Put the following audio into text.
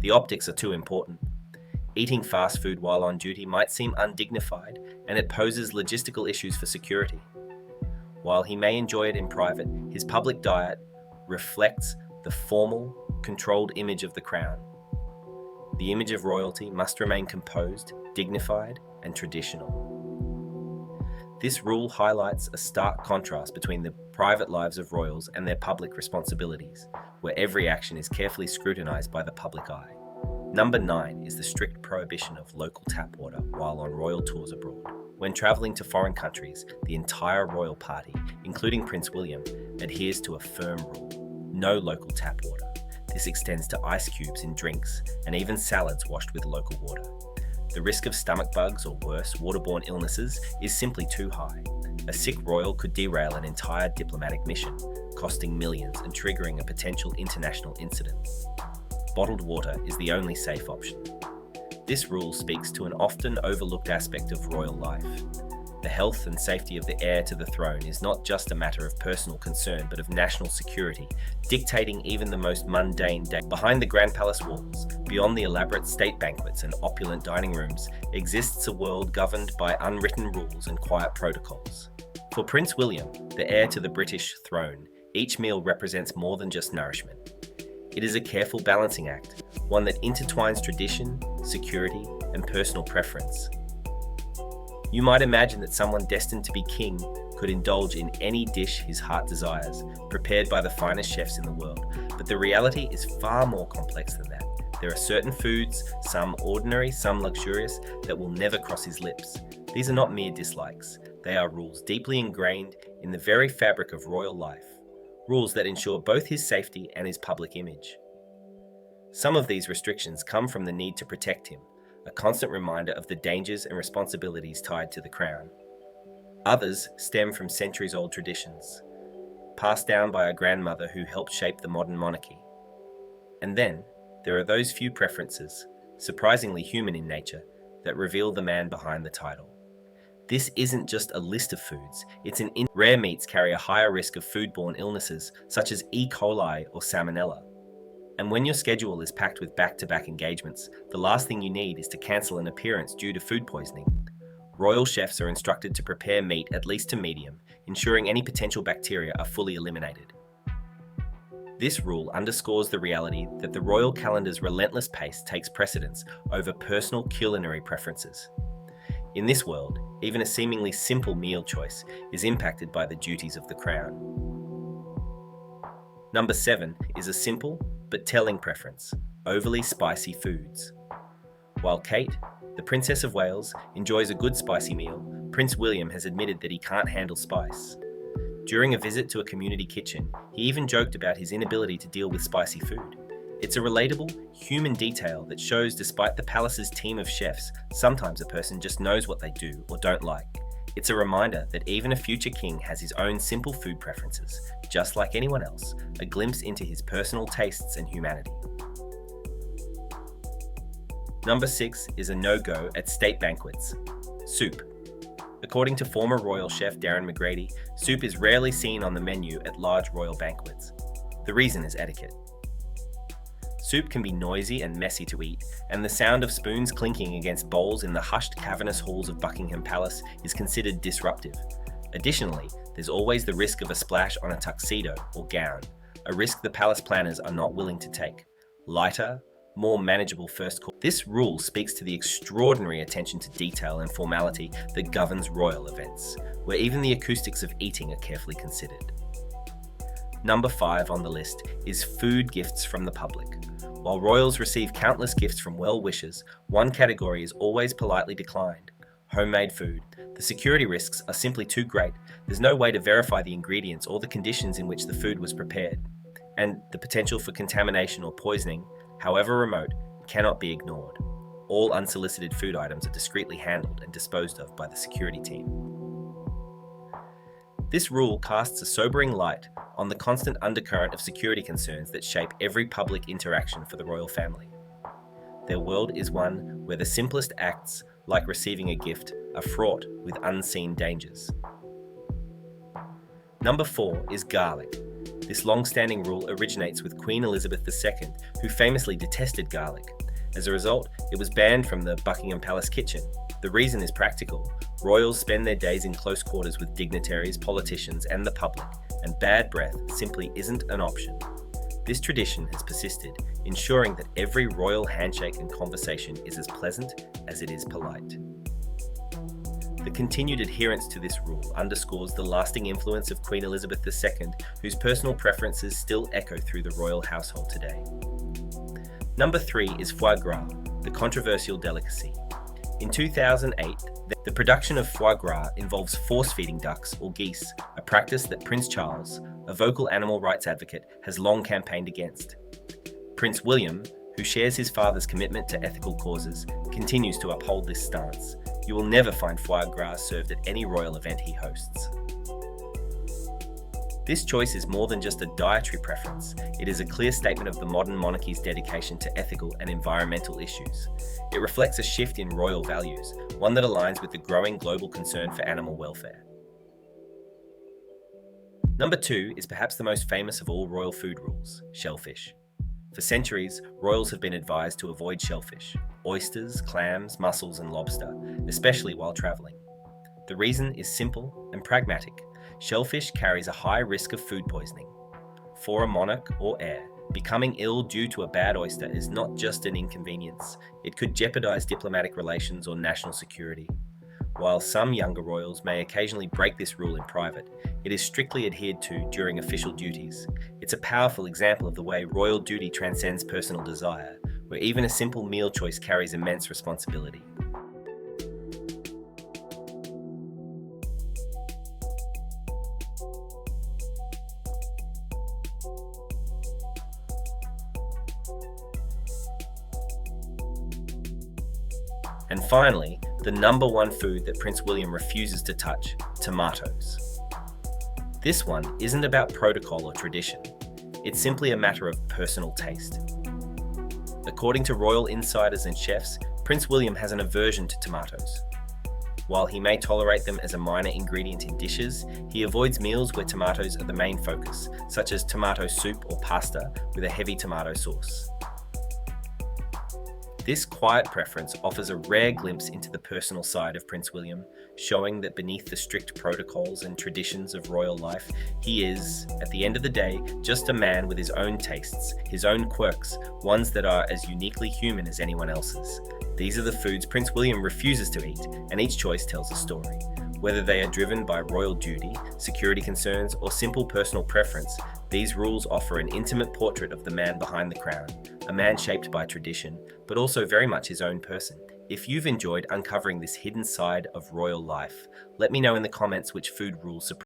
The optics are too important. Eating fast food while on duty might seem undignified, and it poses logistical issues for security. While he may enjoy it in private, his public diet reflects the formal, controlled image of the crown. The image of royalty must remain composed, dignified, and traditional. This rule highlights a stark contrast between the private lives of royals and their public responsibilities, where every action is carefully scrutinized by the public eye. Number 9 is the strict prohibition of local tap water while on royal tours abroad. When travelling to foreign countries, the entire royal party, including Prince William, adheres to a firm rule: no local tap water. This extends to ice cubes in drinks and even salads washed with local water. The risk of stomach bugs or worse, waterborne illnesses is simply too high. A sick royal could derail an entire diplomatic mission, costing millions and triggering a potential international incident. Bottled water is the only safe option. This rule speaks to an often overlooked aspect of royal life. The health and safety of the heir to the throne is not just a matter of personal concern, but of national security, dictating even the most mundane day. Behind the Grand Palace walls, beyond the elaborate state banquets and opulent dining rooms, exists a world governed by unwritten rules and quiet protocols. For Prince William, the heir to the British throne, each meal represents more than just nourishment. It is a careful balancing act, one that intertwines tradition, security, and personal preference. You might imagine that someone destined to be king could indulge in any dish his heart desires, prepared by the finest chefs in the world. But the reality is far more complex than that. There are certain foods, some ordinary, some luxurious, that will never cross his lips. These are not mere dislikes. They are rules deeply ingrained in the very fabric of royal life. Rules that ensure both his safety and his public image. Some of these restrictions come from the need to protect him, a constant reminder of the dangers and responsibilities tied to the crown. Others stem from centuries-old traditions, passed down by a grandmother who helped shape the modern monarchy. And then, there are those few preferences, surprisingly human in nature, that reveal the man behind the title. This isn't just a list of foods, rare meats carry a higher risk of foodborne illnesses such as E. coli or salmonella. And when your schedule is packed with back-to-back engagements, the last thing you need is to cancel an appearance due to food poisoning. Royal chefs are instructed to prepare meat at least to medium, ensuring any potential bacteria are fully eliminated. This rule underscores the reality that the royal calendar's relentless pace takes precedence over personal culinary preferences. In this world, even a seemingly simple meal choice is impacted by the duties of the crown. Number 7 is a simple but telling preference: overly spicy foods. While Kate, the Princess of Wales, enjoys a good spicy meal, Prince William has admitted that he can't handle spice. During a visit to a community kitchen, he even joked about his inability to deal with spicy food. It's a relatable, human detail that shows despite the palace's team of chefs, sometimes a person just knows what they do or don't like. It's a reminder that even a future king has his own simple food preferences, just like anyone else, a glimpse into his personal tastes and humanity. Number 6 is a no-go at state banquets: soup. According to former royal chef Darren McGrady, soup is rarely seen on the menu at large royal banquets. The reason is etiquette. Soup can be noisy and messy to eat, and the sound of spoons clinking against bowls in the hushed, cavernous halls of Buckingham Palace is considered disruptive. Additionally, there's always the risk of a splash on a tuxedo or gown, a risk the palace planners are not willing to take. Lighter, more manageable first course. This rule speaks to the extraordinary attention to detail and formality that governs royal events, where even the acoustics of eating are carefully considered. Number 5 on the list is food gifts from the public. While royals receive countless gifts from well-wishers, one category is always politely declined: homemade food. The security risks are simply too great. There's no way to verify the ingredients or the conditions in which the food was prepared. And the potential for contamination or poisoning, however remote, cannot be ignored. All unsolicited food items are discreetly handled and disposed of by the security team. This rule casts a sobering light on the constant undercurrent of security concerns that shape every public interaction for the royal family. Their world is one where the simplest acts, like receiving a gift, are fraught with unseen dangers. Number 4 is garlic. This long-standing rule originates with Queen Elizabeth II, who famously detested garlic. As a result, it was banned from the Buckingham Palace kitchen. The reason is practical. Royals spend their days in close quarters with dignitaries, politicians, and the public, and bad breath simply isn't an option. This tradition has persisted, ensuring that every royal handshake and conversation is as pleasant as it is polite. The continued adherence to this rule underscores the lasting influence of Queen Elizabeth II, whose personal preferences still echo through the royal household today. Number 3 is foie gras, the controversial delicacy. In 2008, the production of foie gras involves force-feeding ducks or geese, a practice that Prince Charles, a vocal animal rights advocate, has long campaigned against. Prince William, who shares his father's commitment to ethical causes, continues to uphold this stance. You will never find foie gras served at any royal event he hosts. This choice is more than just a dietary preference. It is a clear statement of the modern monarchy's dedication to ethical and environmental issues. It reflects a shift in royal values, one that aligns with the growing global concern for animal welfare. Number 2 is perhaps the most famous of all royal food rules, shellfish. For centuries, royals have been advised to avoid shellfish, oysters, clams, mussels, and lobster, especially while traveling. The reason is simple and pragmatic. Shellfish carries a high risk of food poisoning. For a monarch or heir, becoming ill due to a bad oyster is not just an inconvenience, it could jeopardize diplomatic relations or national security. While some younger royals may occasionally break this rule in private, it is strictly adhered to during official duties. It's a powerful example of the way royal duty transcends personal desire, where even a simple meal choice carries immense responsibility. And finally, the number one food that Prince William refuses to touch, tomatoes. This one isn't about protocol or tradition. It's simply a matter of personal taste. According to royal insiders and chefs, Prince William has an aversion to tomatoes. While he may tolerate them as a minor ingredient in dishes, he avoids meals where tomatoes are the main focus, such as tomato soup or pasta with a heavy tomato sauce. This quiet preference offers a rare glimpse into the personal side of Prince William, showing that beneath the strict protocols and traditions of royal life, he is, at the end of the day, just a man with his own tastes, his own quirks, ones that are as uniquely human as anyone else's. These are the foods Prince William refuses to eat, and each choice tells a story. Whether they are driven by royal duty, security concerns, or simple personal preference, these rules offer an intimate portrait of the man behind the crown, a man shaped by tradition, but also very much his own person. If you've enjoyed uncovering this hidden side of royal life, let me know in the comments which food rules surprised